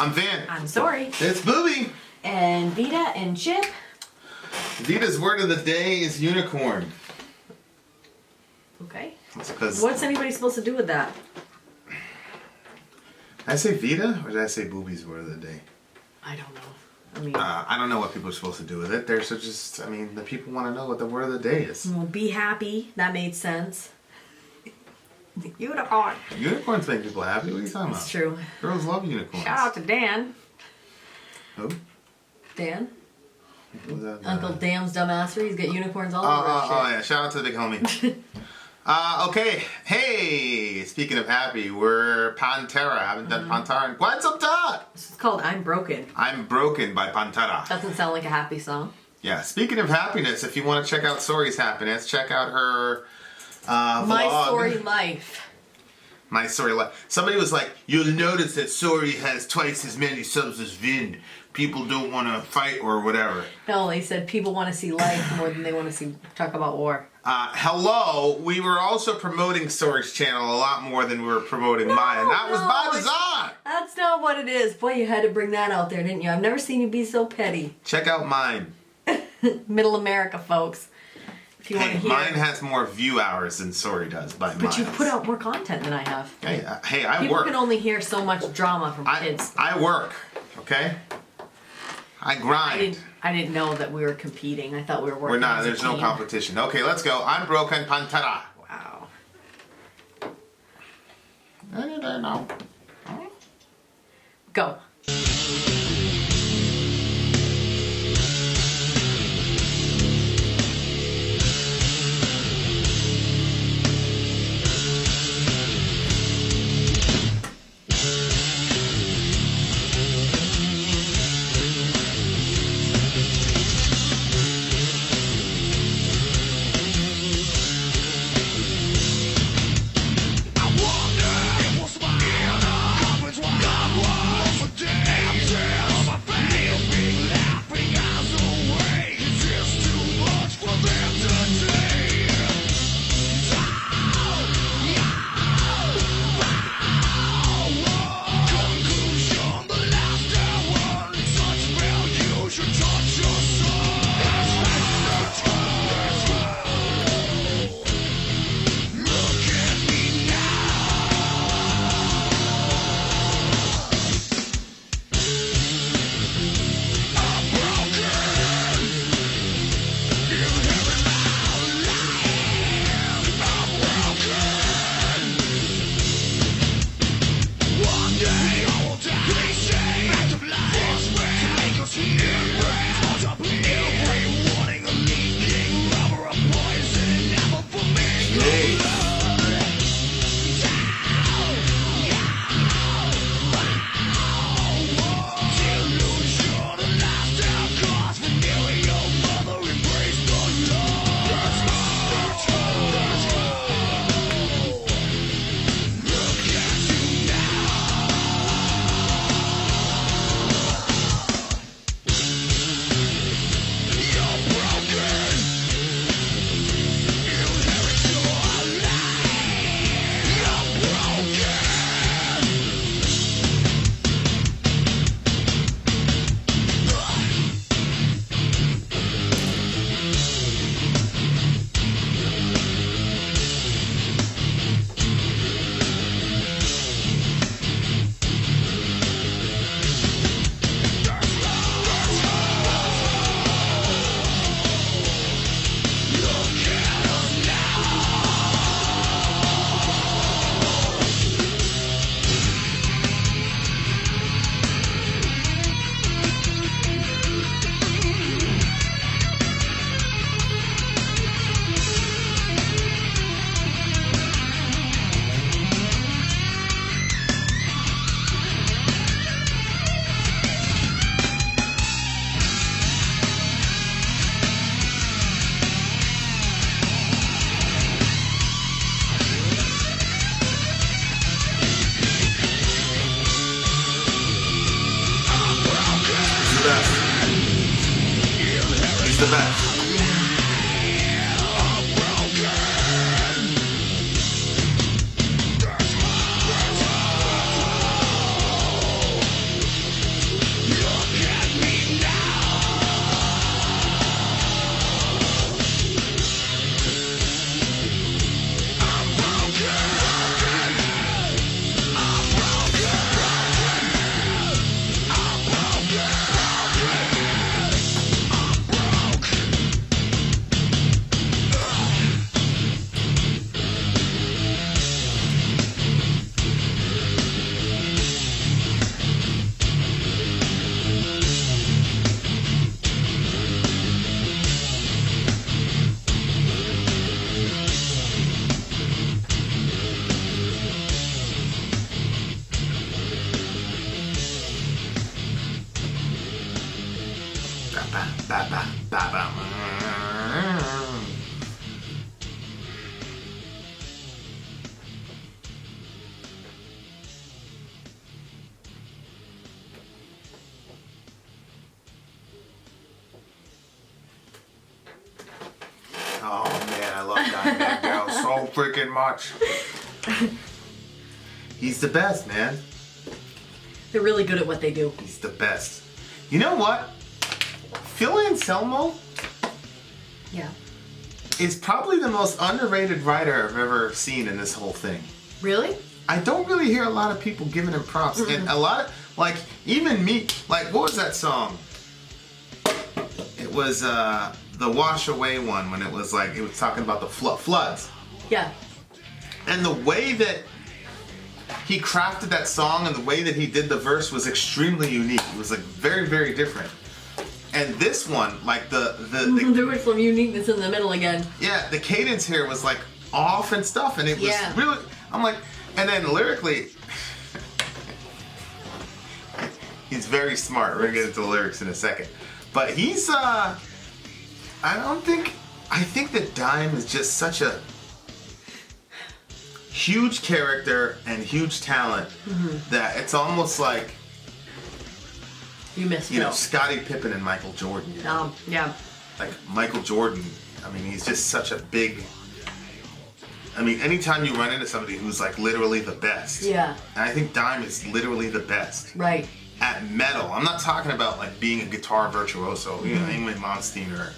I'm Vin. I'm Sori. It's Booby. And Vita and Chip. Vita's word of the day is unicorn. Okay. Because What's anybody supposed to do with that? Did I say Vita or did I say Booby's word of the day? I don't know. I mean, I don't know what people are supposed to do with it. They're so just, I mean, the people want to know what the word of the day is. well, be happy. That made sense. Unicorn. Unicorns make people happy. What are you talking about? That's true. Girls love unicorns. Shout out to Dan. Who? Dan? Who's that? Uncle Dam's dumbassery. He's got unicorns all over his shit. Oh, yeah. Shout out to the big homie. Okay. Hey, speaking of happy, we're PANTERA. I haven't done PANTERA in quite some time. This is called I'm Broken. I'm Broken by PANTERA. Doesn't sound like a happy song. Yeah, speaking of happiness, if you want to check out Sori's happiness, check out her My vlog. Sori Life. My Sori Life. Somebody was like, you'll notice that Sori has twice as many subs as Vin. People don't want to fight or whatever. No, they said people want to see life more than they want to see talk about war. Hello, we were also promoting Sori's channel a lot more than we were promoting mine. That was by design. That's not what it is. Boy, you had to bring that out there, didn't you? I've never seen you be so petty. Check out mine. Middle America, folks. If you want to Hey, hear. mine has more view hours than Sori does by miles. But you put out more content than I have. Hey, I People work. can only hear so much drama from kids. I work, okay? I grind. I didn't know that we were competing. I thought we were working. We're not. as a There's no team. competition. Okay, let's go. I'm Broken PANTERA. Wow. I don't know. Go. the best. ba, ba, ba, ba, ba. Oh man, I love Dimebag Darrell so freaking much. He's the best, man. They're really good at what they do. He's the best. You know what? Phil Anselmo Yeah. is probably the most underrated writer I've ever seen in this whole thing. Really? I don't really hear a lot of people giving him props. And a lot of, like, even me, like, what was that song? It was the Wash Away one when it was like, it was talking about the floods. Yeah. And the way that he crafted that song and the way that he did the verse was extremely unique. It was like very, very different. And this one, like the there was some uniqueness in the middle again. yeah, the cadence here was like off and stuff, and it was really. I'm like, and then lyrically, he's very smart. We're gonna get into the lyrics in a second, but he's I think that Dime is just such a huge character and huge talent that it's almost like, You missed you know, Phil. Scottie Pippen and Michael Jordan. You know? Yeah. Like Michael Jordan, I mean, he's just such a big. I mean, anytime you run into somebody who's like literally the best. Yeah. And I think Dime is literally the best. Right. At metal. I'm not talking about like being a guitar virtuoso, you know, Ingrid Malmsteen or,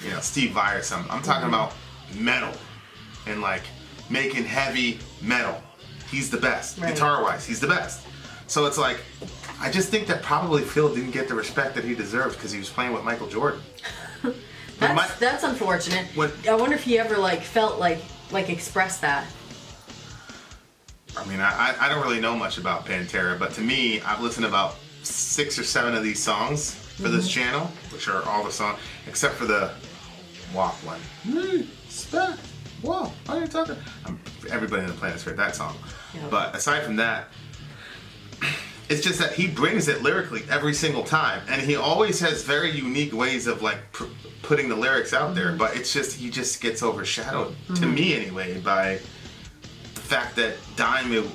you know, Steve Vai or something. I'm talking about metal and like making heavy metal. He's the best. Right. Guitar-wise, he's the best. So it's like, I just think that probably Phil didn't get the respect that he deserved because he was playing with Michael Jordan. That's unfortunate. I wonder if he ever like felt like expressed that. I mean, I don't really know much about Pantera, but to me, I've listened to about 6 or 7 of these songs for this channel, which are all the songs, except for the Walk one. Whoa, what are you talking? Everybody on the planet's heard that song. Yep. But aside from that, it's just that he brings it lyrically every single time, and he always has very unique ways of like putting the lyrics out there. But it's just he just gets overshadowed, to me anyway, by the fact that Dime is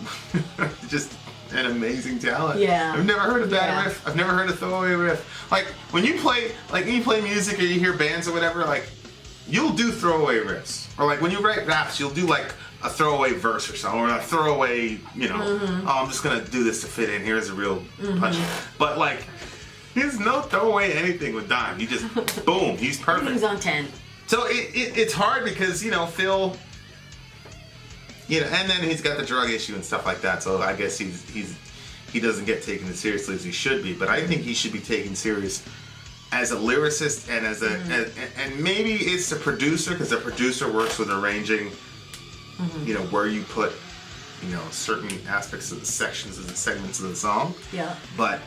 just an amazing talent. Yeah. I've never heard a bad riff. I've never heard a throwaway riff. Like when you play music or you hear bands or whatever, like you'll do throwaway riffs, or like when you write raps, you'll do like a throwaway verse or something, or a throwaway, you know, oh, I'm just gonna do this to fit in. Here's a real punch. But like, there's no throwaway anything with Dime. He just, boom, he's perfect. He's on 10. So it's hard because, you know, Phil, you know, and then he's got the drug issue and stuff like that. So I guess he doesn't get taken as seriously as he should be. But I think he should be taken serious as a lyricist and as a and maybe it's the producer, because the producer works with arranging. You know, where you put, you know, certain aspects of the sections of the segments of the song. Yeah. But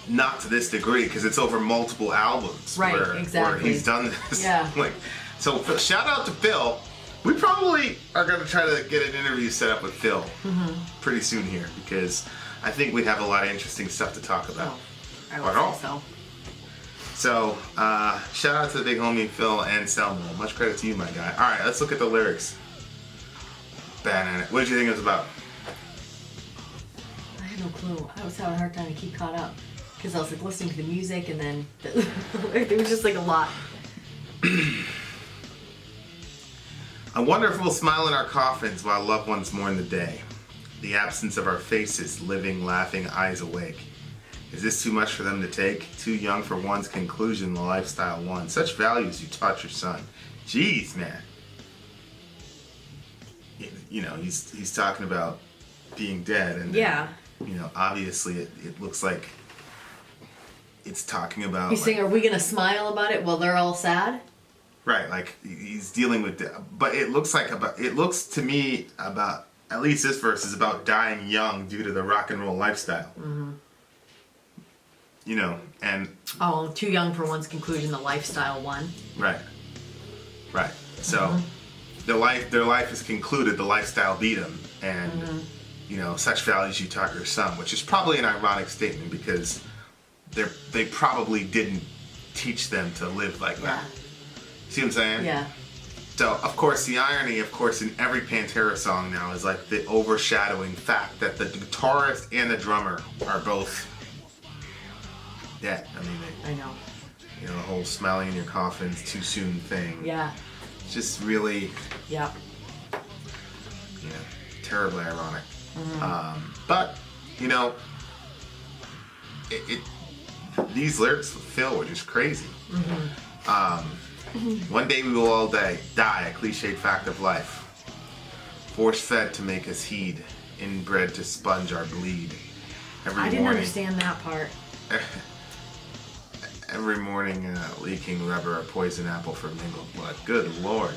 not to this degree, because it's over multiple albums. Right, where exactly. He's done this. Yeah. Like, so shout out to Phil. We probably are going to try to get an interview set up with Phil pretty soon here, because I think we'd have a lot of interesting stuff to talk about. I would say so. So, shout out to the big homie Phil Anselmo. Much credit to you, my guy. All right, let's look at the lyrics. What did you think it was about? I had no clue. I was having a hard time to keep caught up because I was like listening to the music and then it was just like a lot. I wonder if we'll smile in our coffins while loved ones mourn the day. The absence of our faces, living, laughing, eyes awake. Is this too much for them to take? Too young for one's conclusion, the lifestyle one. Such values you taught your son. Jeez, man. You know, he's talking about being dead, and you know, obviously it looks like it's talking about. He's saying, "Are we gonna smile about it while they're all sad?" Right, like he's dealing with, but it looks to me about, at least this verse is about dying young due to the rock and roll lifestyle. You know, and too young for one's conclusion, the lifestyle one. Right. So. Their life is concluded, the lifestyle beat them, and you know, such values you taught your son, which is probably an ironic statement because they probably didn't teach them to live like Yeah. that. See what I'm saying? Yeah. So, of course, the irony, in every Pantera song now is like the overshadowing fact that the guitarist and the drummer are both dead. I mean, I know. the whole smelling in your coffin's too soon thing. Yeah. It's just really, Yeah. terribly ironic. But, these lyrics with Phil were just crazy. One day we will all die, a cliched fact of life. Force-fed to make us heed, inbred to sponge our bleed. I didn't understand that part. Every morning, leaking rubber, a poison apple for mingled blood. Good Lord.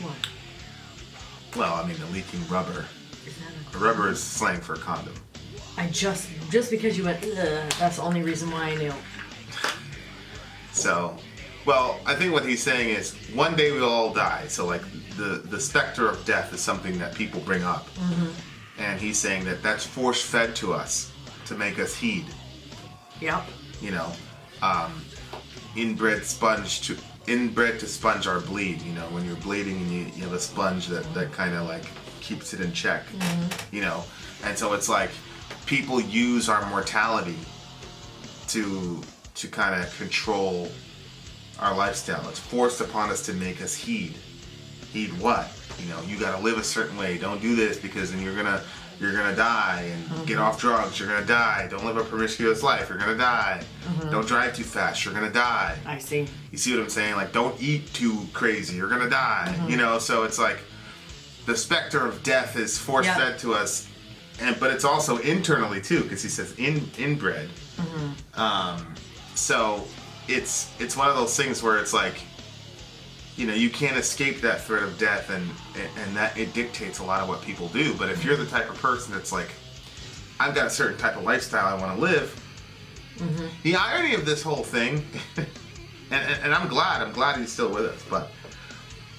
What? Well, I mean, the leaking rubber. Is that A rubber is slang for a condom. I just because you went, ugh, that's the only reason why I knew. So, well, I think what he's saying is one day we'll all die. So, like, the specter of death is something that people bring up. And he's saying that that's force-fed to us to make us heed. Yep. Inbred to sponge our bleed. When you're bleeding and you have a sponge that kind of like keeps it in check. And so it's like people use our mortality to kind of control our lifestyle. It's forced upon us to make us heed. Heed what? You got to live a certain way. Don't do this because then you're gonna die and get off drugs. You're gonna die. Don't live a promiscuous life. You're gonna die. Don't drive too fast. You're gonna die. I see. You see what I'm saying? Like, don't eat too crazy. You're gonna die. So it's like the specter of death is force-fed to us, but it's also internally too, because he says inbred. So it's one of those things where it's like, you can't escape that threat of death, and that it dictates a lot of what people do. But if you're the type of person that's like, I've got a certain type of lifestyle I want to live, the irony of this whole thing, and I'm glad he's still with us, but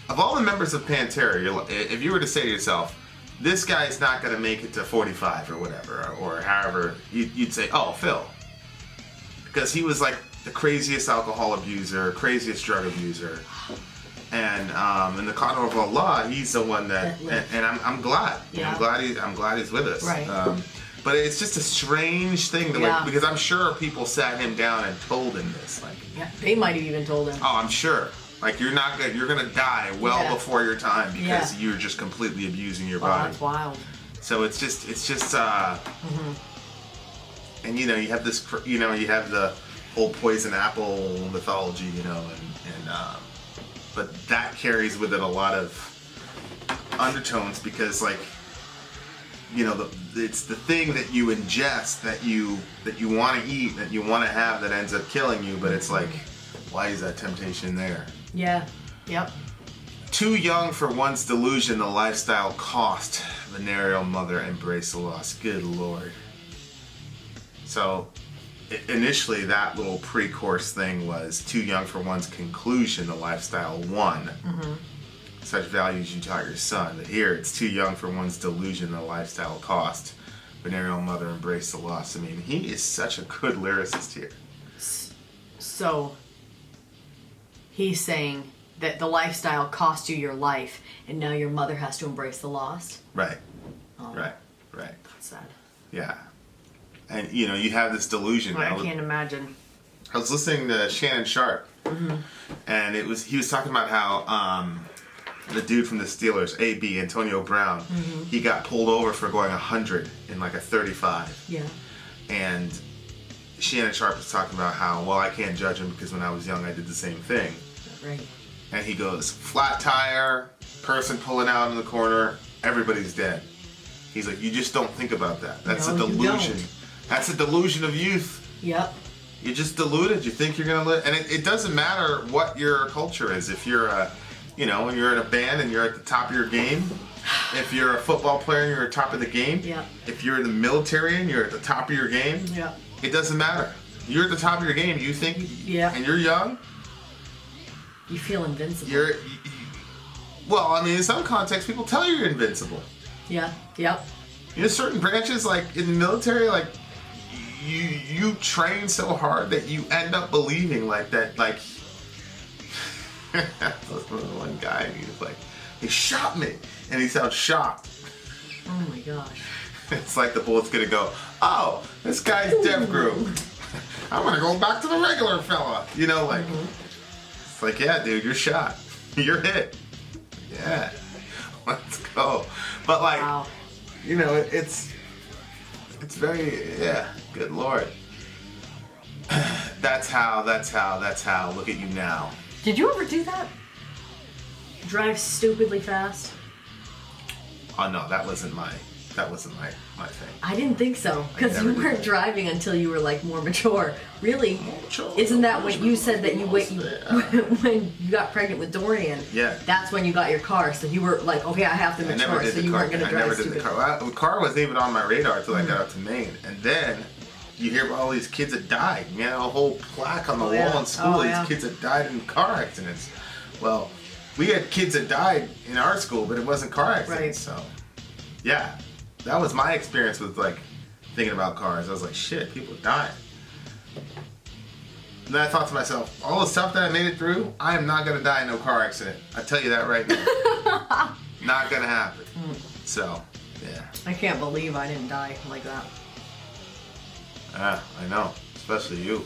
of all the members of Pantera, if you were to say to yourself, this guy's not going to make it to 45 or whatever, or however, you'd say, oh, Phil. Because he was like the craziest alcohol abuser, craziest drug abuser. And in the Qadr of Allah, he's the one that, and I'm glad. Yeah. I'm glad he's with us. Right. But it's just a strange thing because I'm sure people sat him down and told him this. Like, Yeah, they might have even told him. oh, I'm sure. Like, you're gonna die before your time because you're just completely abusing your body. That's wild. So it's just and you have this, you have the whole poison apple mythology, but that carries with it a lot of undertones because, like, it's the thing that you ingest that you want to eat, that you want to have, that ends up killing you. But it's like, why is that temptation there? Yeah. Yep. Too young for one's delusion, the lifestyle cost. Venereal mother, embrace the loss. Good Lord. So, initially, that little pre-course thing was too young for one's conclusion, the lifestyle won. Such values you taught your son. But here, it's too young for one's delusion, the lifestyle cost. Venereal mother, embrace the loss. I mean, he is such a good lyricist here. So, he's saying that the lifestyle cost you your life, and now your mother has to embrace the loss? Right. Oh, Right. That's sad. Yeah. And, you have this delusion. I can't imagine. I was listening to Shannon Sharp, and he was talking about how the dude from the Steelers, AB, Antonio Brown, he got pulled over for going 100 in like a 35. Yeah. And Shannon Sharp was talking about how, well, I can't judge him because when I was young I did the same thing. Right. And he goes, flat tire, person pulling out in the corner, everybody's dead. He's like, you just don't think about that. That's a delusion. That's a delusion of youth. Yep. You're just deluded. You think you're gonna live, and it doesn't matter what your culture is. If you're when you're in a band and you're at the top of your game. If you're a football player and you're at the top of the game. Yeah. If you're in the military and you're at the top of your game. Yeah. It doesn't matter. You're at the top of your game. You think. Yeah. And you're young. You feel invincible. Well, I mean, in some contexts, people tell you you're invincible. Yeah. Yep. Certain branches, like in the military, like you train so hard that you end up believing like that. Like one guy, he was like, he shot me, and he sounds shocked. Oh my gosh. It's like the bullet's gonna go, oh, this guy's deaf group. I'm gonna go back to the regular fella. You know, like, it's like, yeah, dude, you're shot. You're hit. Yeah, let's go. But like, Wow. you know, it's very, yeah, good Lord. That's how, look at you now. Did you ever do that? Drive stupidly fast? Oh no, that wasn't my thing. I didn't think so, because never you did weren't that. driving until you were like more mature. Really? Mature. Isn't that what you said that you wait when you got pregnant with Dorian? Yeah. That's when you got your car. So you were like, okay, I have to I mature. never did So the you car. weren't going to I drive never did stupid. the car. Well, the car wasn't even on my radar until I got up to Maine, and then you hear about all these kids that died. You know, a whole plaque on the wall in school. These kids that died in car accidents. Well, we had kids that died in our school, but it wasn't car accidents. Right. So, yeah, that was my experience with like thinking about cars. I was like, shit, people are dying. And then I thought to myself, all the stuff that I made it through, I am not gonna die in no car accident. I tell you that right now. Not gonna happen. So, yeah. I can't believe I didn't die like that. Ah, I know, especially you.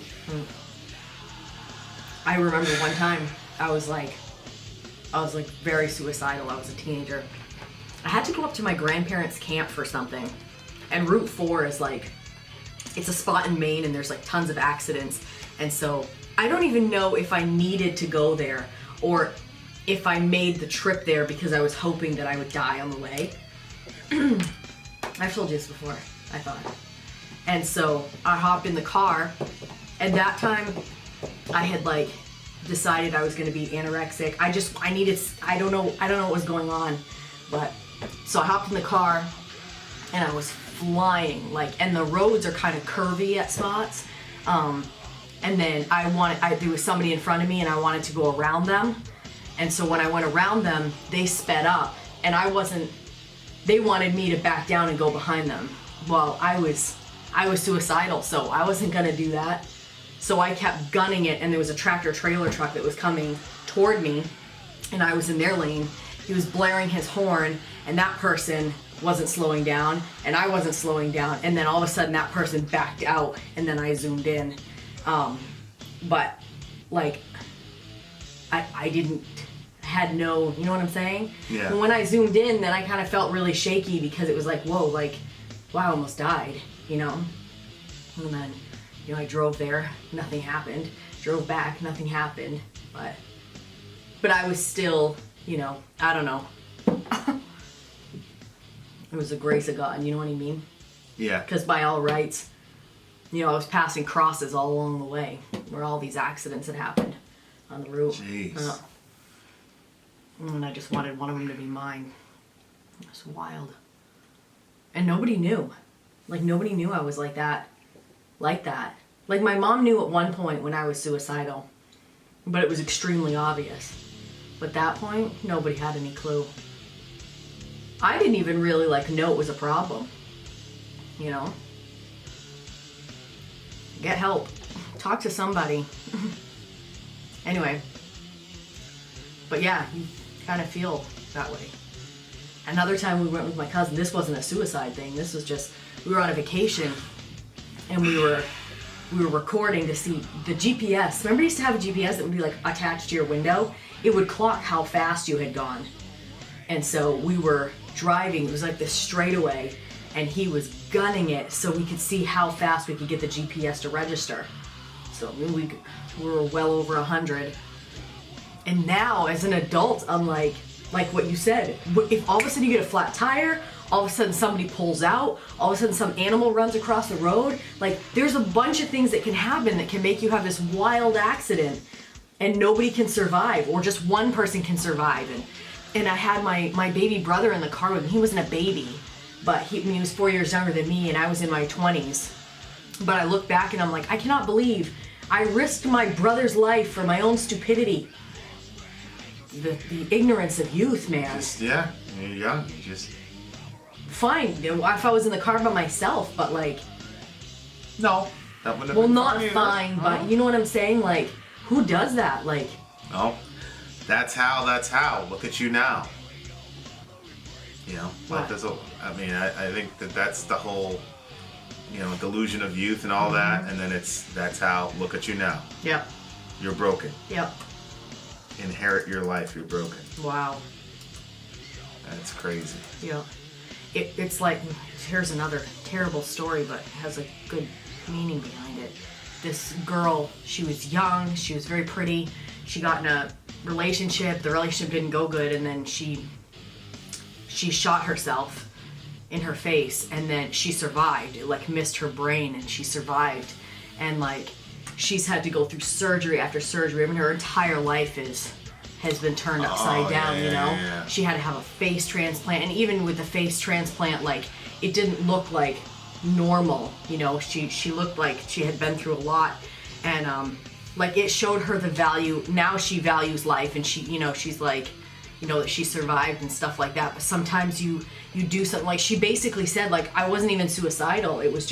I remember one time I was like very suicidal. I was a teenager. I had to go up to my grandparents' camp for something. And Route 4 is like, it's a spot in Maine and there's like tons of accidents. And so I don't even know if I needed to go there or if I made the trip there because I was hoping that I would die on the way. I've told you this before, I thought. And so I hopped in the car, and that time I had like decided I was gonna be anorexic. I don't know what was going on, but so I hopped in the car and I was flying, like, and the roads are kind of curvy at spots. And then there was somebody in front of me and I wanted to go around them. And so when I went around them, they sped up and they wanted me to back down and go behind them. Well, I was suicidal, so I wasn't gonna do that. So I kept gunning it, and there was a tractor trailer truck that was coming toward me, and I was in their lane. He was blaring his horn, and that person wasn't slowing down, and I wasn't slowing down, and then all of a sudden that person backed out, and then I zoomed in. But like, had no, you know what I'm saying? Yeah. And when I zoomed in, then I kind of felt really shaky because it was like, whoa, like, wow, I almost died, you know? And then, you know, I drove there, nothing happened. Drove back, nothing happened. But I was still, you know, I don't know. It was the grace of God, you know what I mean? Yeah. Because by all rights, you know, I was passing crosses all along the way where all these accidents had happened on the route. Jeez. And I just wanted one of them to be mine. It was wild. And nobody knew. Like, nobody knew I was like that. Like that. Like, my mom knew at one point when I was suicidal. But it was extremely obvious. But at that point, nobody had any clue. I didn't even really, like, know it was a problem. You know? Get help. Talk to somebody. Anyway. But yeah, you kind of feel that way. Another time we went with my cousin, this wasn't a suicide thing, this was just, we were on a vacation and we were recording to see the GPS. Remember you used to have a GPS that would be like attached to your window? It would clock how fast you had gone. And so we were driving, it was like this straightaway, and he was gunning it so we could see how fast we could get the GPS to register. So we were well over 100. And now, as an adult, I'm like what you said, if all of a sudden you get a flat tire, all of a sudden somebody pulls out, all of a sudden some animal runs across the road, like, there's a bunch of things that can happen that can make you have this wild accident, and nobody can survive, or just one person can survive. And I had my baby brother in the car with me. He wasn't a baby, but he was 4 years younger than me, and I was in my 20s. But I look back and I'm like, I cannot believe I risked my brother's life for my own stupidity. The ignorance of youth, man. Yeah, you're young. You just... Fine, if I was in the car by myself, but like... No, That wouldn't have Well, been not funny, fine, huh? but you know what I'm saying? Like, who does that? Like, No. That's how. Look at you now. You know, What? life doesn't. I mean, I think that's the whole, delusion of youth and all that, and then that's how. Look at you now. yep, You're broken. yep. Inherit your life. You're broken. Wow. That's crazy. Yeah. It's like, here's another terrible story, but has a good meaning behind it. This girl, she was young, she was very pretty. She got in a relationship, the relationship didn't go good, and then she shot herself in her face, and then she survived. It like missed her brain, and she survived. And like, she's had to go through surgery after surgery. I mean, her entire life has been turned upside down, yeah. She had to have a face transplant, and even with the face transplant, like, it didn't look like normal, she looked like she had been through a lot, and like, it showed her the value. Now she values life, and she's like, that she survived and stuff like that. But sometimes you do something, like, she basically said, like, I wasn't even suicidal, it was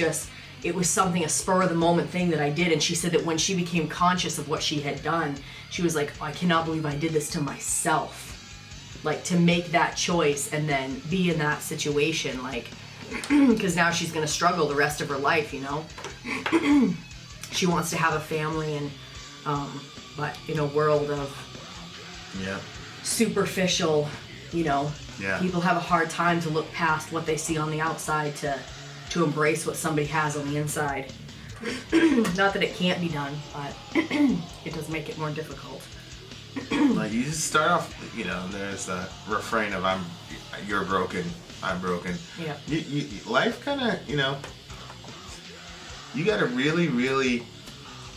something, a spur of the moment thing that I did. And she said that when she became conscious of what she had done, she was like, oh, I cannot believe I did this to myself. Like, to make that choice and then be in that situation, like, because now she's going to struggle the rest of her life, She wants to have a family, and but in a world of superficial, people have a hard time to look past what they see on the outside to embrace what somebody has on the inside. Not that it can't be done, but it does make it more difficult. Like, you just start off, there's the refrain of you're broken, I'm broken. Yeah. Life kind of, you got to really, really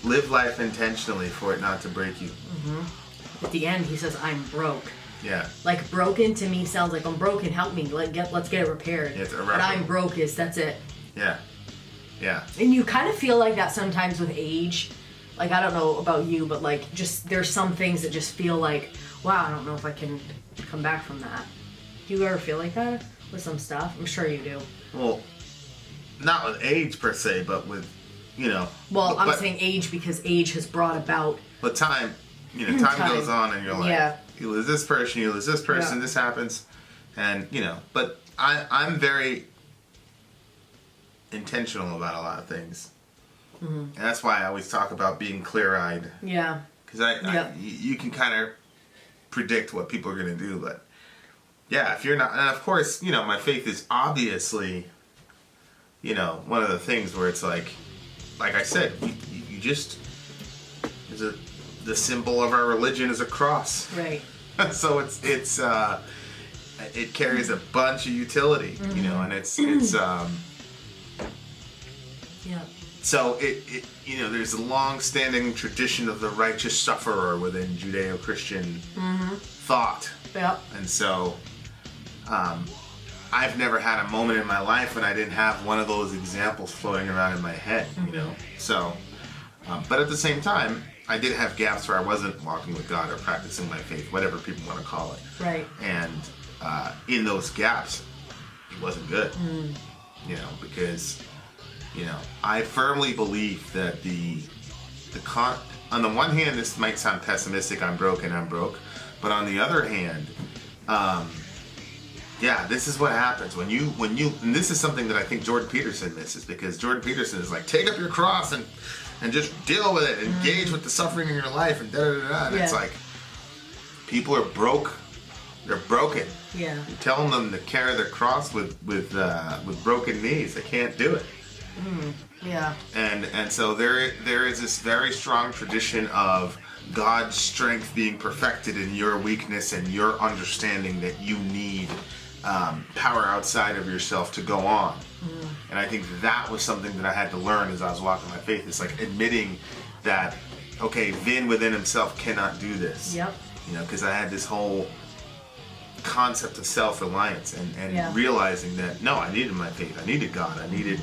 live life intentionally for it not to break you. Mm-hmm. At the end, he says, I'm broke. Yeah. Like, broken to me sounds like, I'm broken, help me, let's get it repaired. Yeah, it's but I'm broke that's it. Yeah. Yeah. And you kind of feel like that sometimes with age. Like, I don't know about you, but like, just, there's some things that just feel like, wow, I don't know if I can come back from that. Do you ever feel like that with some stuff? I'm sure you do. Well, not with age per se, but with, Well, I'm saying age because age has brought about. But time, time goes on, and you're like, you lose this person, this happens, and But I'm very intentional about a lot of things, and that's why I always talk about being clear-eyed. Yeah. Because you can kind of predict what people are going to do, but yeah, if you're not, and of course, my faith is obviously, one of the things where it's like I said, you just, the symbol of our religion is a cross. Right. So it carries a bunch of utility, and it's yeah. So it there's a long-standing tradition of the righteous sufferer within Judeo-Christian thought. Yep. And so I've never had a moment in my life when I didn't have one of those examples floating around in my head, So, but at the same time, I did have gaps where I wasn't walking with God or practicing my faith, whatever people want to call it. Right. And in those gaps, it wasn't good. Because, I firmly believe that on the one hand, this might sound pessimistic, I'm broke, but on the other hand, this is what happens when you, and this is something that I think Jordan Peterson misses, because Jordan Peterson is like, take up your cross and just deal with it, engage with the suffering in your life, and da-da-da-da. And it's like, people are broke, they're broken. Yeah. You're telling them to carry their cross with broken knees. They can't do it. Yeah. And so there is this very strong tradition of God's strength being perfected in your weakness and your understanding that you need power outside of yourself to go on. And I think that was something that I had to learn as I was walking my faith. It's like admitting that, okay, Vin within himself cannot do this. Yep. Because I had this whole concept of self-reliance and realizing that, no, I needed my faith. I needed God. I needed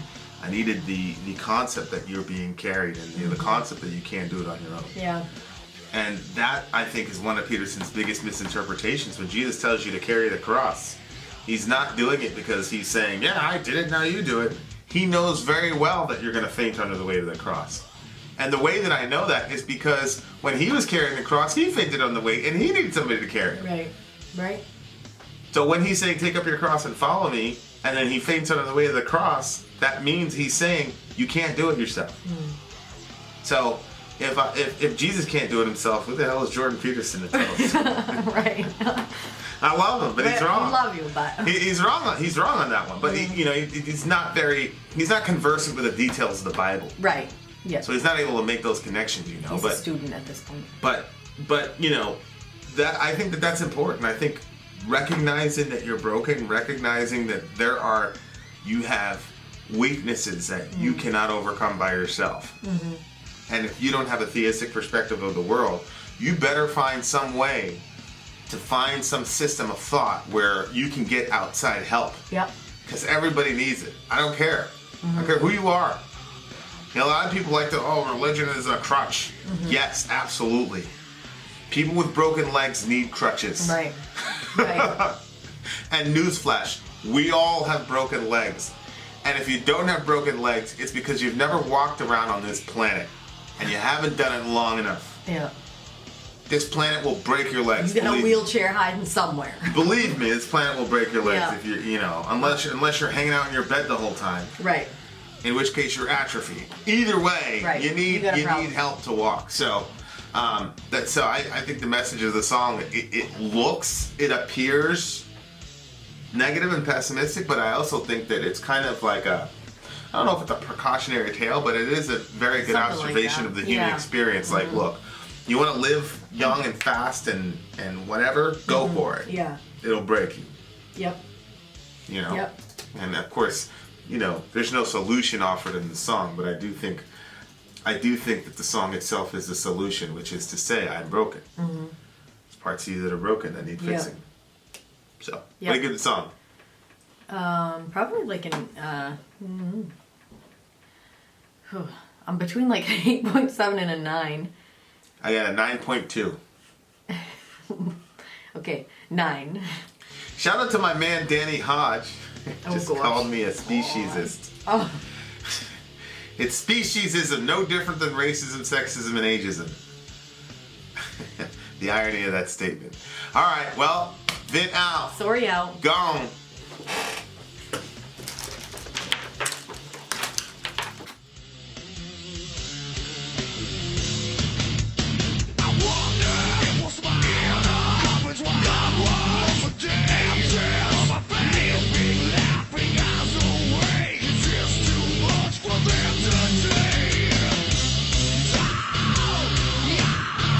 the concept that you're being carried and the concept that you can't do it on your own. Yeah. And that, I think, is one of Peterson's biggest misinterpretations. When Jesus tells you to carry the cross, he's not doing it because he's saying, yeah, I did it, now you do it. he knows very well that you're going to faint under the weight of the cross. And the way that I know that is because when he was carrying the cross, he fainted on the weight, and he needed somebody to carry it. Right. Right. So when he's saying, take up your cross and follow me, and then he faints under the weight of the cross, that means he's saying, you can't do it yourself. So if Jesus can't do it himself, who the hell is Jordan Peterson to tell us? Right. I love him, but he's wrong. I love you, but He's wrong. He's wrong on that one. But he's not conversant with the details of the Bible. Right. Yeah. So he's not able to make those connections. He's a student at this point. But that I think that's important. I think recognizing that you're broken, recognizing that you have weaknesses that you cannot overcome by yourself. And if you don't have a theistic perspective of the world, you better find some way to find some system of thought where you can get outside help. Yep. Because everybody needs it. I don't care. I don't care who you are. A lot of people like to, religion is a crutch. Yes, absolutely. People with broken legs need crutches. Right. Right. And newsflash, we all have broken legs. And if you don't have broken legs, it's because you've never walked around on this planet. And you haven't done it long enough. Yeah. This planet will break your legs. You got a wheelchair hiding somewhere. Believe me, this planet will break your legs if you're, unless you're hanging out in your bed the whole time. Right. In which case you're atrophied. Either way, you need help to walk. So I think the message of the song, it appears negative and pessimistic, but I also think that it's kind of like I don't know if it's a precautionary tale, but it is a very good observation of the human experience. Like, look, you want to live young and fast and whatever, go for it. Yeah. It'll break you. Yep. Yep. And of course, there's no solution offered in the song, but I do think that the song itself is the solution, which is to say, I'm broken. There's parts of you that are broken that need fixing. So, what do you give the song? Probably like I'm between like an 8.7 and a 9. I got a 9.2. Okay, 9. Shout out to my man Danny Hodge. Just called me a speciesist. Oh. It's speciesism, no different than racism, sexism, and ageism. The irony of that statement. All right, well, Vin out. Sori out. Gone.